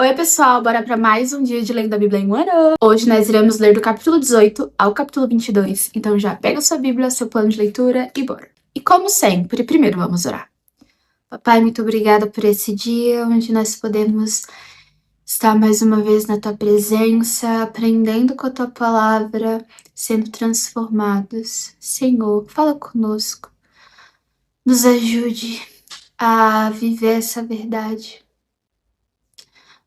Oi, pessoal, bora para mais um dia de lendo a Bíblia em um ano. Hoje nós iremos ler do capítulo 18 ao capítulo 22, então já pega sua Bíblia, seu plano de leitura e bora. E como sempre, primeiro vamos orar. Papai, muito obrigada por esse dia onde nós podemos estar mais uma vez na tua presença, aprendendo com a tua palavra, sendo transformados. Senhor, fala conosco, nos ajude a viver essa verdade.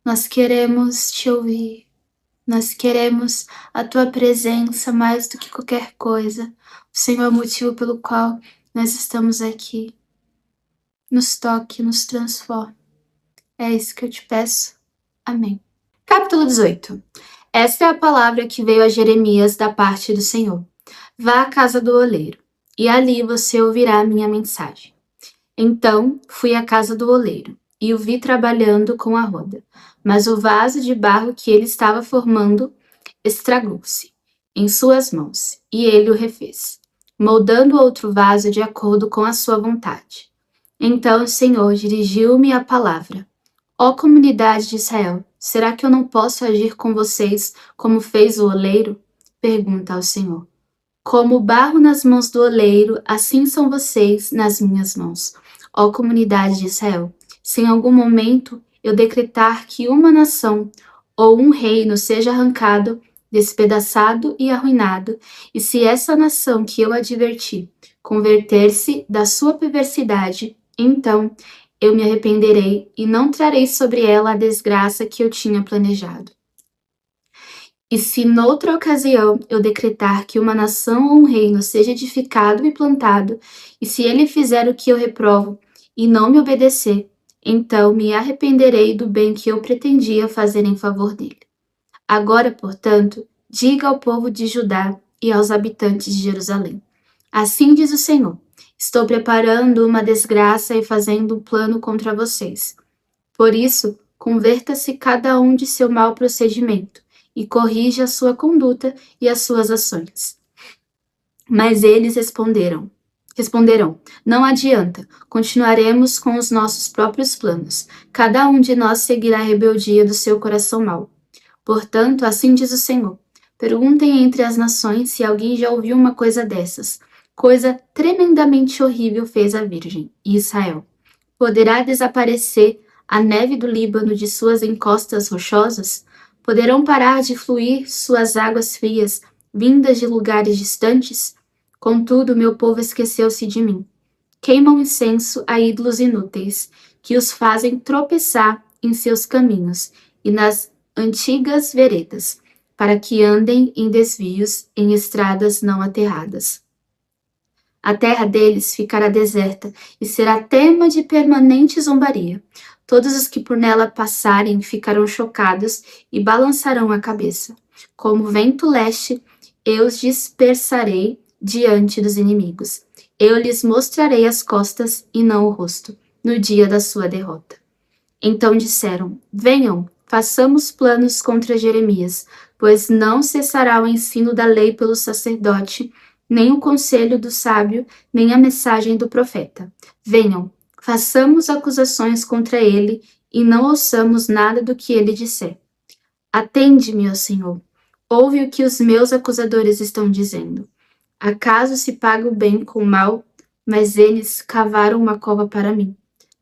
Nós queremos te ouvir, nós queremos a tua presença mais do que qualquer coisa. O Senhor é o motivo pelo qual nós estamos aqui. Nos toque, nos transforme. É isso que eu te peço. Amém. Capítulo 18. Esta é a palavra que veio a Jeremias da parte do Senhor. Vá à casa do oleiro, e ali você ouvirá a minha mensagem. Então fui à casa do oleiro, e o vi trabalhando com a roda, mas o vaso de barro que ele estava formando estragou-se em suas mãos, e ele o refez, moldando outro vaso de acordo com a sua vontade. Então o Senhor dirigiu-me a palavra: Ó comunidade de Israel, será que eu não posso agir com vocês como fez o oleiro? Pergunta ao Senhor. Como o barro nas mãos do oleiro, assim são vocês nas minhas mãos, ó comunidade de Israel. Se em algum momento eu decretar que uma nação ou um reino seja arrancado, despedaçado e arruinado, e se essa nação que eu adverti converter-se da sua perversidade, então eu me arrependerei e não trarei sobre ela a desgraça que eu tinha planejado. E se noutra ocasião eu decretar que uma nação ou um reino seja edificado e plantado, e se ele fizer o que eu reprovo e não me obedecer, então me arrependerei do bem que eu pretendia fazer em favor dele. Agora, portanto, diga ao povo de Judá e aos habitantes de Jerusalém: Assim diz o Senhor: Estou preparando uma desgraça e fazendo um plano contra vocês. Por isso, converta-se cada um de seu mau procedimento e corrija a sua conduta e as suas ações. Mas eles responderão: Não adianta, continuaremos com os nossos próprios planos. Cada um de nós seguirá a rebeldia do seu coração mau. Portanto, assim diz o Senhor: Perguntem entre as nações se alguém já ouviu uma coisa dessas. Coisa tremendamente horrível fez a Virgem, Israel. Poderá desaparecer a neve do Líbano de suas encostas rochosas? Poderão parar de fluir suas águas frias, vindas de lugares distantes? Contudo, meu povo esqueceu-se de mim. Queimam incenso a ídolos inúteis, que os fazem tropeçar em seus caminhos e nas antigas veredas, para que andem em desvios em estradas não aterradas. A terra deles ficará deserta e será tema de permanente zombaria. Todos os que por nela passarem ficarão chocados e balançarão a cabeça. Como vento leste, eu os dispersarei diante dos inimigos. Eu lhes mostrarei as costas e não o rosto, no dia da sua derrota. Então disseram: Venham, façamos planos contra Jeremias, pois não cessará o ensino da lei pelo sacerdote, nem o conselho do sábio, nem a mensagem do profeta. Venham, façamos acusações contra ele e não ouçamos nada do que ele disser. Atende-me, ó Senhor. Ouve o que os meus acusadores estão dizendo. Acaso se paga o bem com o mal? Mas eles cavaram uma cova para mim.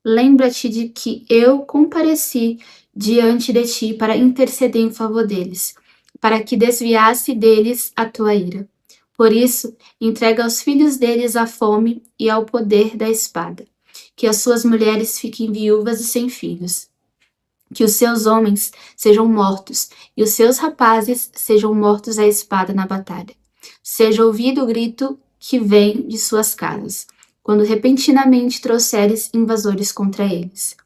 Lembra-te de que eu compareci diante de ti para interceder em favor deles, para que desviasse deles a tua ira. Por isso, entrega aos filhos deles a fome e ao poder da espada. Que as suas mulheres fiquem viúvas e sem filhos. Que os seus homens sejam mortos e os seus rapazes sejam mortos à espada na batalha. Seja ouvido o grito que vem de suas casas, quando repentinamente trouxeres invasores contra eles.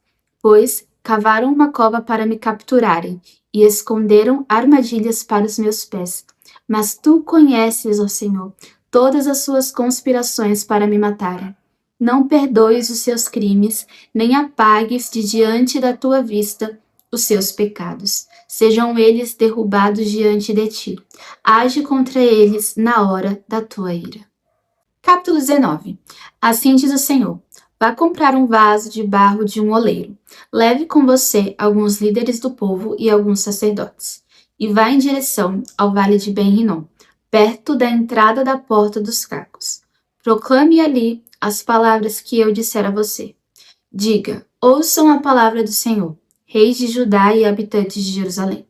Pois cavaram uma cova para me capturarem e esconderam armadilhas para os meus pés. Mas tu conheces, ó Senhor, todas as suas conspirações para me matarem. Não perdoes os seus crimes, nem apagues de diante da tua vista os seus pecados. Sejam eles derrubados diante de ti. Age contra eles na hora da tua ira. Capítulo 19. Assim diz o Senhor: Vá comprar um vaso de barro de um oleiro. Leve com você alguns líderes do povo e alguns sacerdotes. E vá em direção ao vale de Ben-Rinom, perto da entrada da porta dos cacos. Proclame ali as palavras que eu disser a você. Diga: ouçam a palavra do Senhor, reis de Judá e habitantes de Jerusalém.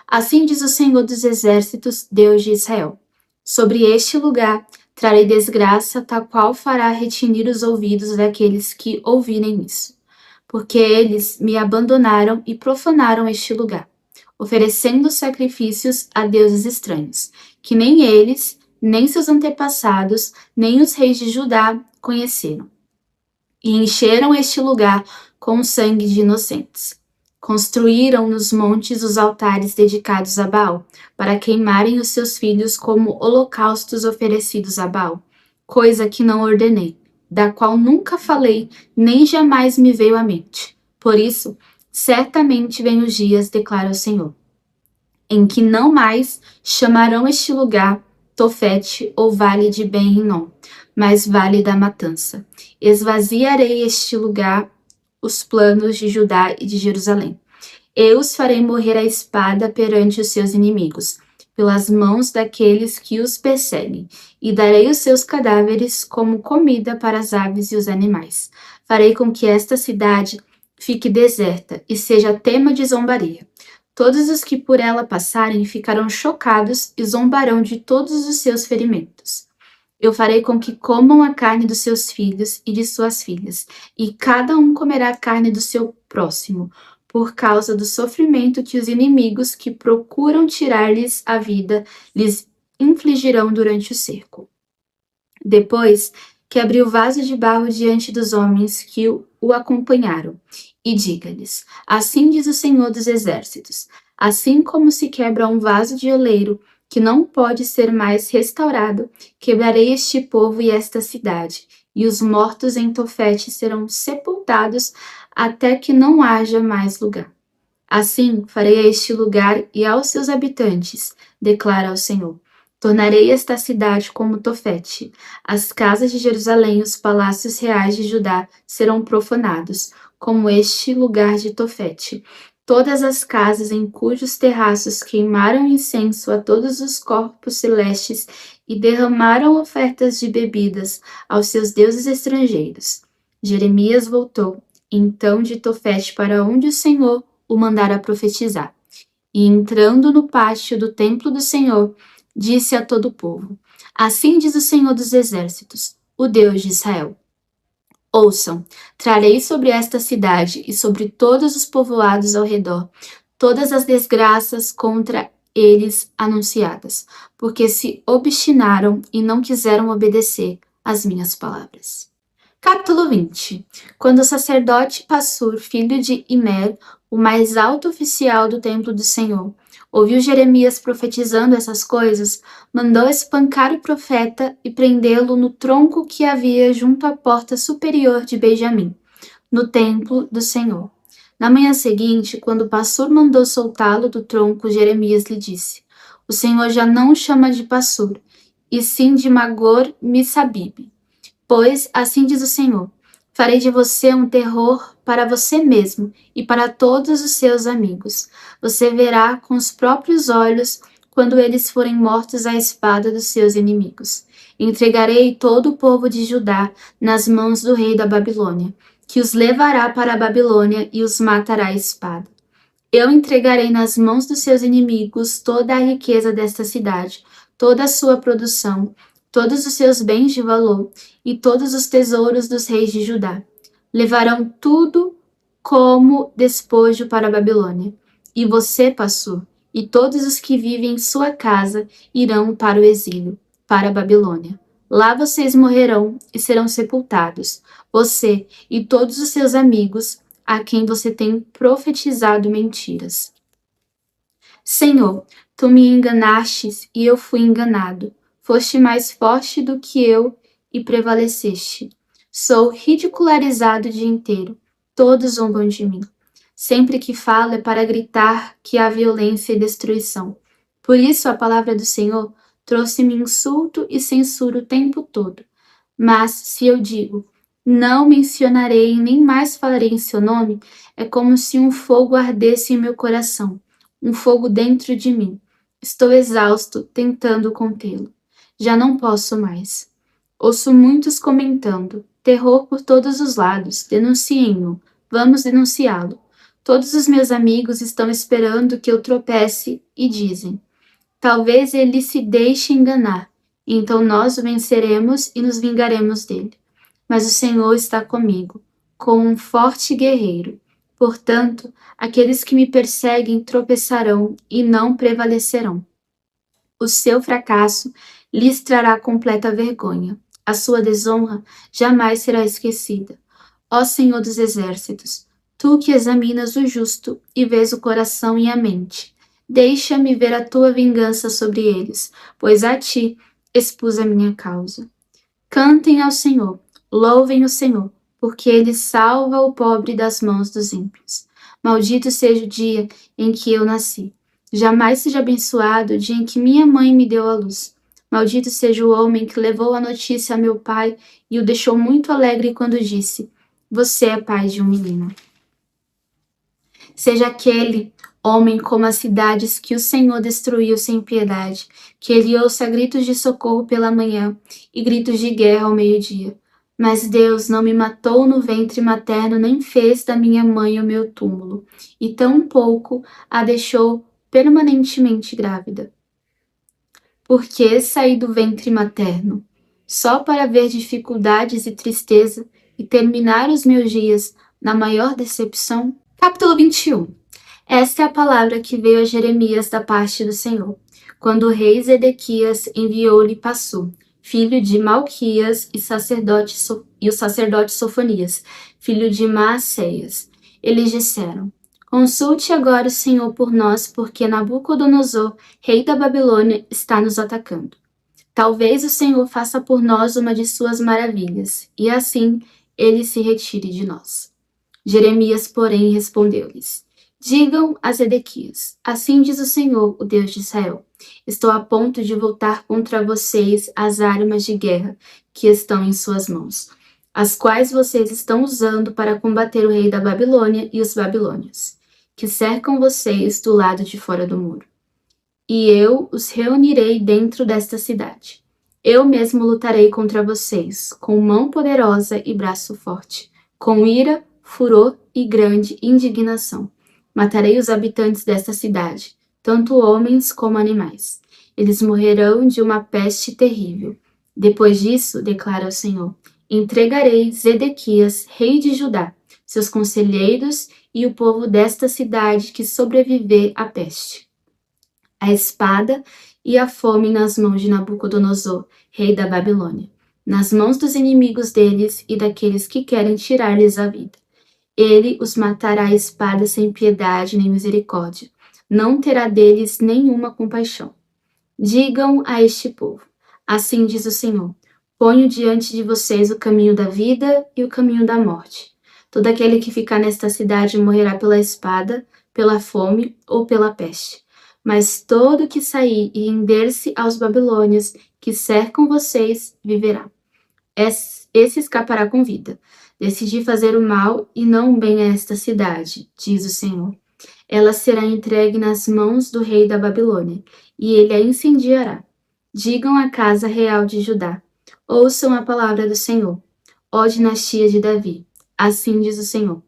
Assim diz o Senhor dos Exércitos, Deus de Israel: sobre este lugar trarei desgraça, tal qual fará retinir os ouvidos daqueles que ouvirem isso. Porque eles me abandonaram e profanaram este lugar, oferecendo sacrifícios a deuses estranhos, que nem eles, nem seus antepassados, nem os reis de Judá conheceram. E encheram este lugar com o sangue de inocentes. Construíram nos montes os altares dedicados a Baal, para queimarem os seus filhos como holocaustos oferecidos a Baal, coisa que não ordenei, da qual nunca falei, nem jamais me veio à mente. Por isso, certamente vêm os dias, declara o Senhor, em que não mais chamarão este lugar Tofete ou Vale de Ben-Rinom, mas Vale da Matança. Esvaziarei este lugar os planos de Judá e de Jerusalém. Eu os farei morrer à espada perante os seus inimigos, pelas mãos daqueles que os perseguem, e darei os seus cadáveres como comida para as aves e os animais. Farei com que esta cidade fique deserta e seja tema de zombaria. Todos os que por ela passarem ficarão chocados e zombarão de todos os seus ferimentos. Eu farei com que comam a carne dos seus filhos e de suas filhas, e cada um comerá a carne do seu próximo, por causa do sofrimento que os inimigos que procuram tirar-lhes a vida lhes infligirão durante o cerco. Depois, quebre o vaso de barro diante dos homens que o acompanharam, e diga-lhes: assim diz o Senhor dos Exércitos, assim como se quebra um vaso de oleiro, que não pode ser mais restaurado, quebrarei este povo e esta cidade, e os mortos em Tofete serão sepultados até que não haja mais lugar. Assim farei a este lugar e aos seus habitantes, declara o Senhor. Tornarei esta cidade como Tofete. As casas de Jerusalém e os palácios reais de Judá serão profanados, como este lugar de Tofete. Todas as casas em cujos terraços queimaram incenso a todos os corpos celestes e derramaram ofertas de bebidas aos seus deuses estrangeiros. Jeremias voltou, então, de Tofete para onde o Senhor o mandara profetizar. E entrando no pátio do templo do Senhor, disse a todo o povo: assim diz o Senhor dos Exércitos, o Deus de Israel. Ouçam, trarei sobre esta cidade e sobre todos os povoados ao redor todas as desgraças contra eles anunciadas, porque se obstinaram e não quiseram obedecer às minhas palavras. Capítulo 20. Quando o sacerdote Passur, filho de Imer, o mais alto oficial do templo do Senhor, ouviu Jeremias profetizando essas coisas, mandou espancar o profeta e prendê-lo no tronco que havia junto à porta superior de Benjamim, no templo do Senhor. Na manhã seguinte, quando o Passur mandou soltá-lo do tronco, Jeremias lhe disse: o Senhor já não o chama de Passur, e sim de Magor-Missabib. Pois, assim diz o Senhor, farei de você um terror para você mesmo e para todos os seus amigos. Você verá com os próprios olhos quando eles forem mortos à espada dos seus inimigos. Entregarei todo o povo de Judá nas mãos do rei da Babilônia, que os levará para a Babilônia e os matará à espada. Eu entregarei nas mãos dos seus inimigos toda a riqueza desta cidade, toda a sua produção, todos os seus bens de valor e todos os tesouros dos reis de Judá. Levarão tudo como despojo para a Babilônia. E você, Passur, e todos os que vivem em sua casa irão para o exílio, para a Babilônia. Lá vocês morrerão e serão sepultados, você e todos os seus amigos, a quem você tem profetizado mentiras. Senhor, tu me enganastes e eu fui enganado. Foste mais forte do que eu e prevaleceste. Sou ridicularizado o dia inteiro. Todos zombam de mim. Sempre que falo é para gritar que há violência e destruição. Por isso a palavra do Senhor trouxe-me insulto e censura o tempo todo. Mas se eu digo, Não mencionarei nem mais falarei em seu nome, é como se um fogo ardesse em meu coração, um fogo dentro de mim. Estou exausto, tentando contê-lo. Já não posso mais. Ouço muitos comentando, terror por todos os lados, denunciem-no, vamos denunciá-lo. Todos os meus amigos estão esperando que eu tropece e dizem, talvez ele se deixe enganar, e então nós o venceremos e nos vingaremos dele. Mas o Senhor está comigo, como um forte guerreiro. Portanto, aqueles que me perseguem tropeçarão e não prevalecerão. O seu fracasso lhes trará completa vergonha. A sua desonra jamais será esquecida. Ó Senhor dos exércitos, tu que examinas o justo e vês o coração e a mente, deixa-me ver a tua vingança sobre eles, pois a ti expus a minha causa. Cantem ao Senhor, louvem o Senhor, porque ele salva o pobre das mãos dos ímpios. Maldito seja o dia em que eu nasci. Jamais seja abençoado o dia em que minha mãe me deu à luz. Maldito seja o homem que levou a notícia a meu pai e o deixou muito alegre quando disse: você é pai de um menino. Seja aquele homem como as cidades que o Senhor destruiu sem piedade, que ele ouça gritos de socorro pela manhã e gritos de guerra ao meio-dia. Mas Deus não me matou no ventre materno, nem fez da minha mãe o meu túmulo, e tampouco a deixou permanentemente grávida. Por que saí do ventre materno? Só para ver dificuldades e tristeza e terminar os meus dias na maior decepção? Capítulo 21. Esta é a palavra que veio a Jeremias da parte do Senhor, quando o rei Zedequias enviou-lhe Passu, filho de Malquias, e o sacerdote Sofonias, filho de Maacéias. Eles disseram: consulte agora o Senhor por nós, porque Nabucodonosor, rei da Babilônia, está nos atacando. Talvez o Senhor faça por nós uma de suas maravilhas, e assim ele se retire de nós. Jeremias, porém, respondeu-lhes: digam a Zedequias, assim diz o Senhor, o Deus de Israel, estou a ponto de voltar contra vocês as armas de guerra que estão em suas mãos, as quais vocês estão usando para combater o rei da Babilônia e os babilônios, que cercam vocês do lado de fora do muro. E eu os reunirei dentro desta cidade. Eu mesmo lutarei contra vocês, com mão poderosa e braço forte, com ira, furor e grande indignação. Matarei os habitantes desta cidade, tanto homens como animais. Eles morrerão de uma peste terrível. Depois disso, declara o Senhor, entregarei Zedequias, rei de Judá, seus conselheiros e o povo desta cidade que sobreviver à peste, a espada e a fome nas mãos de Nabucodonosor, rei da Babilônia, nas mãos dos inimigos deles e daqueles que querem tirar-lhes a vida. Ele os matará à espada sem piedade nem misericórdia. Não terá deles nenhuma compaixão. Digam a este povo: assim diz o Senhor, ponho diante de vocês o caminho da vida e o caminho da morte. Todo aquele que ficar nesta cidade morrerá pela espada, pela fome ou pela peste. Mas todo que sair e render-se aos babilônios que cercam vocês viverá. Esse escapará com vida. Decidi fazer o mal e não o bem a esta cidade, diz o Senhor. Ela será entregue nas mãos do rei da Babilônia, e ele a incendiará. Digam à casa real de Judá: ouçam a palavra do Senhor, ó dinastia de Davi. Assim diz o Senhor: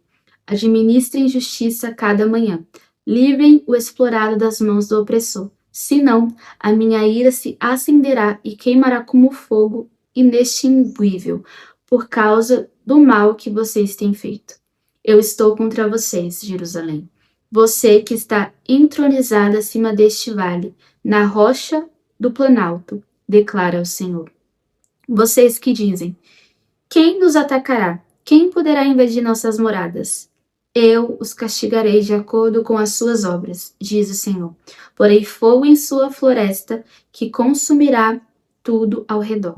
administrem justiça cada manhã. Livrem o explorado das mãos do opressor. Senão, a minha ira se acenderá e queimará como fogo inextinguível, por causa do mal que vocês têm feito. Eu estou contra vocês, Jerusalém. Você que está entronizada acima deste vale, na rocha do planalto, declara o Senhor. Vocês que dizem: quem nos atacará? Quem poderá invadir nossas moradas? Eu os castigarei de acordo com as suas obras, diz o Senhor. Porei fogo em sua floresta, que consumirá tudo ao redor.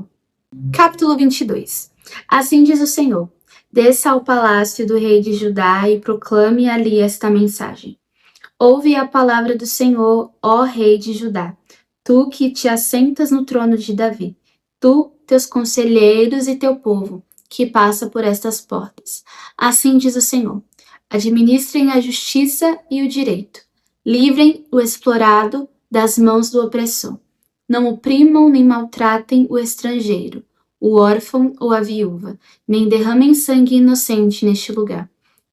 Capítulo 22. Assim diz o Senhor: desça ao palácio do rei de Judá e proclame ali esta mensagem. Ouve a palavra do Senhor, ó rei de Judá, tu que te assentas no trono de Davi, tu, teus conselheiros e teu povo, que passa por estas portas. Assim diz o Senhor: administrem a justiça e o direito. Livrem o explorado das mãos do opressor. Não oprimam nem maltratem o estrangeiro, o órfão ou a viúva, nem derramem sangue inocente neste lugar.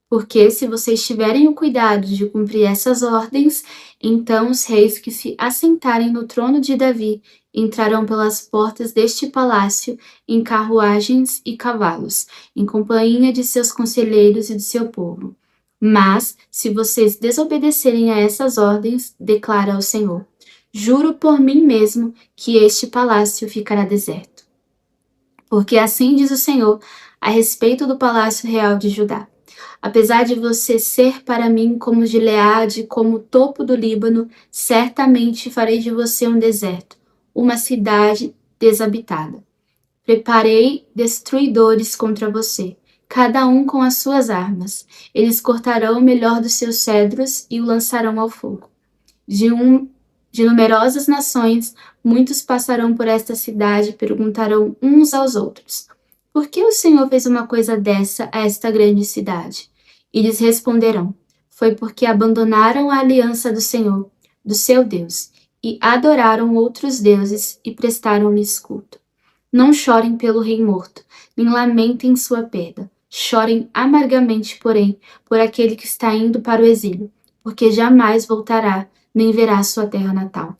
Porque se vocês tiverem o cuidado de cumprir essas ordens, então os reis que se assentarem no trono de Davi entrarão pelas portas deste palácio em carruagens e cavalos, em companhia de seus conselheiros e do seu povo. Mas, se vocês desobedecerem a essas ordens, declara o Senhor, juro por mim mesmo que este palácio ficará deserto. Porque assim diz o Senhor a respeito do palácio real de Judá. Apesar de você ser para mim como Gileade, como o topo do Líbano, certamente farei de você um deserto, uma cidade desabitada. Preparei destruidores contra você, cada um com as suas armas. Eles cortarão o melhor dos seus cedros e o lançarão ao fogo. De numerosas nações, muitos passarão por esta cidade e perguntarão uns aos outros: por que o Senhor fez uma coisa dessa a esta grande cidade? E lhes responderão: foi porque abandonaram a aliança do Senhor, do seu Deus, e adoraram outros deuses e prestaram-lhes culto. Não chorem pelo rei morto, nem lamentem sua perda. Chorem amargamente, porém, por aquele que está indo para o exílio, porque jamais voltará, nem verá sua terra natal.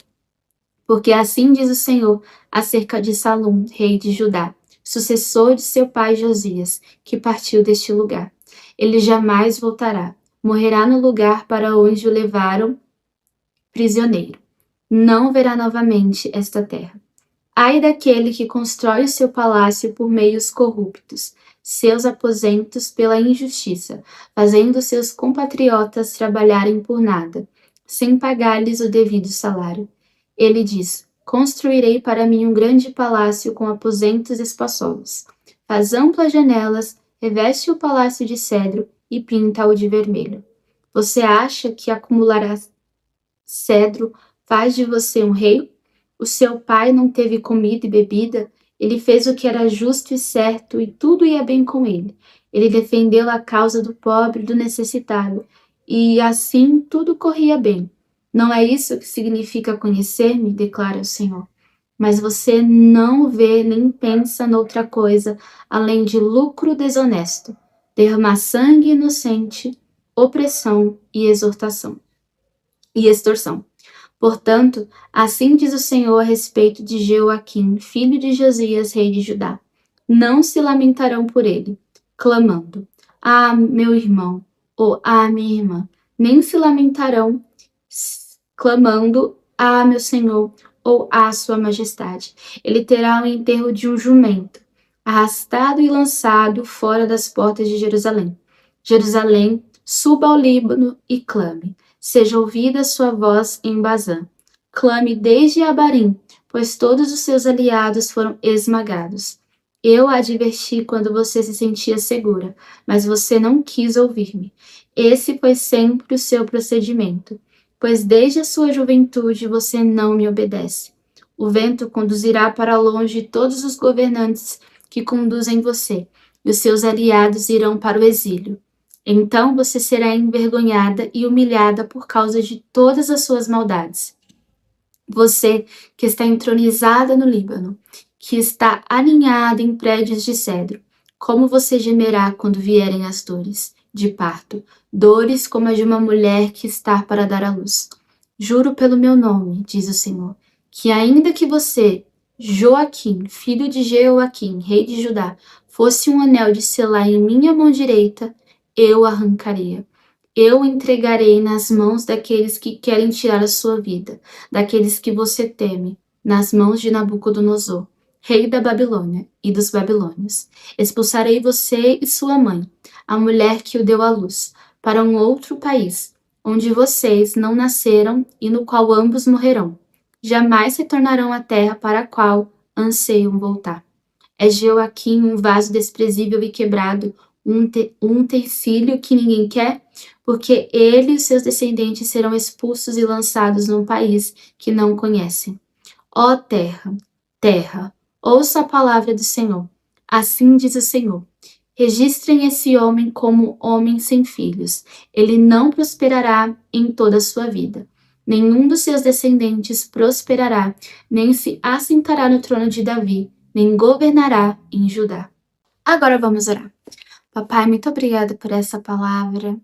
Porque assim diz o Senhor acerca de Salom, rei de Judá, sucessor de seu pai Josias, que partiu deste lugar. Ele jamais voltará, morrerá no lugar para onde o levaram prisioneiro. Não verá novamente esta terra. Ai daquele que constrói o seu palácio por meios corruptos, seus aposentos pela injustiça, fazendo seus compatriotas trabalharem por nada, sem pagar-lhes o devido salário. Ele diz: construirei para mim um grande palácio com aposentos espaçosos. Faz amplas janelas, reveste o palácio de cedro e pinta-o de vermelho. Você acha que acumulará cedro faz de você um rei? O seu pai não teve comida e bebida? Ele fez o que era justo e certo, e tudo ia bem com ele. Ele defendeu a causa do pobre e do necessitado, e assim tudo corria bem. Não é isso que significa conhecer-me, declara o Senhor. Mas você não vê nem pensa noutra coisa além de lucro desonesto, derramar sangue inocente, opressão e extorsão. Portanto, assim diz o Senhor a respeito de Jeoaquim, filho de Josias, rei de Judá. Não se lamentarão por ele, clamando: ah, meu irmão, ou ah, minha irmã. Nem se lamentarão, clamando: ah, meu senhor, ou ah, sua majestade. Ele terá o enterro de um jumento, arrastado e lançado fora das portas de Jerusalém. Jerusalém, suba ao Líbano e clame. Seja ouvida sua voz em Bazã. Clame desde Abarim, pois todos os seus aliados foram esmagados. Eu a adverti quando você se sentia segura, mas você não quis ouvir-me. Esse foi sempre o seu procedimento, pois desde a sua juventude você não me obedece. O vento conduzirá para longe todos os governantes que conduzem você, e os seus aliados irão para o exílio. Então você será envergonhada e humilhada por causa de todas as suas maldades. Você que está entronizada no Líbano, que está aninhada em prédios de cedro, como você gemerá quando vierem as dores de parto, dores como a de uma mulher que está para dar à luz. Juro pelo meu nome, diz o Senhor, que ainda que você, Joaquim, filho de Jeoaquim, rei de Judá, fosse um anel de selar em minha mão direita, eu arrancaria. Eu entregarei nas mãos daqueles que querem tirar a sua vida, daqueles que você teme, nas mãos de Nabucodonosor, rei da Babilônia e dos babilônios. Expulsarei você e sua mãe, a mulher que o deu à luz, para um outro país, onde vocês não nasceram e no qual ambos morrerão. Jamais retornarão à terra para a qual anseiam voltar. É Jeoaquim um vaso desprezível e quebrado, um utensílio que ninguém quer, porque ele e os seus descendentes serão expulsos e lançados num país que não conhecem. Ó terra, terra, ouça a palavra do Senhor. Assim diz o Senhor: registrem esse homem como homem sem filhos. Ele não prosperará em toda a sua vida. Nenhum dos seus descendentes prosperará, nem se assentará no trono de Davi, nem governará em Judá. Agora vamos orar. Papai, muito obrigada por essa palavra.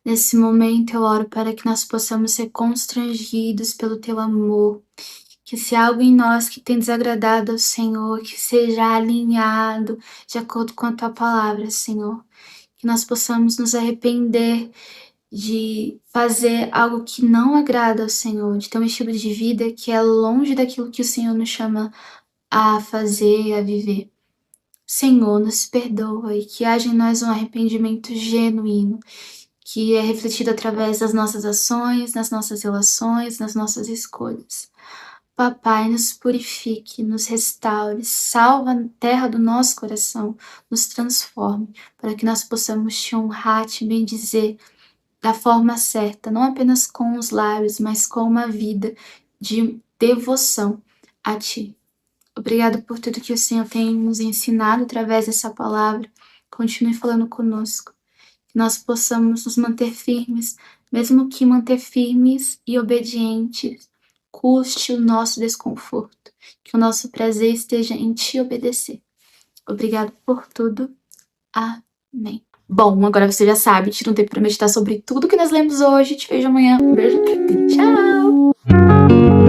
Nesse momento eu oro para que nós possamos ser constrangidos pelo teu amor. Que se há algo em nós que tem desagradado ao Senhor, que seja alinhado de acordo com a tua palavra, Senhor. Que nós possamos nos arrepender de fazer algo que não agrada ao Senhor, de ter um estilo de vida que é longe daquilo que o Senhor nos chama a fazer, a viver. Senhor, nos perdoa e que haja em nós um arrependimento genuíno, que é refletido através das nossas ações, nas nossas relações, nas nossas escolhas. Papai, nos purifique, nos restaure, salva a terra do nosso coração, nos transforme, para que nós possamos te honrar, te bendizer da forma certa, não apenas com os lábios, mas com uma vida de devoção a Ti. Obrigado por tudo que o Senhor tem nos ensinado através dessa palavra. Continue falando conosco. Que nós possamos nos manter firmes, mesmo que manter firmes e obedientes custe o nosso desconforto. Que o nosso prazer esteja em Te obedecer. Obrigado por tudo. Amém. Bom, agora você já sabe, tira um tempo para meditar sobre tudo que nós lemos hoje. Te vejo amanhã. Um beijo. Tchau!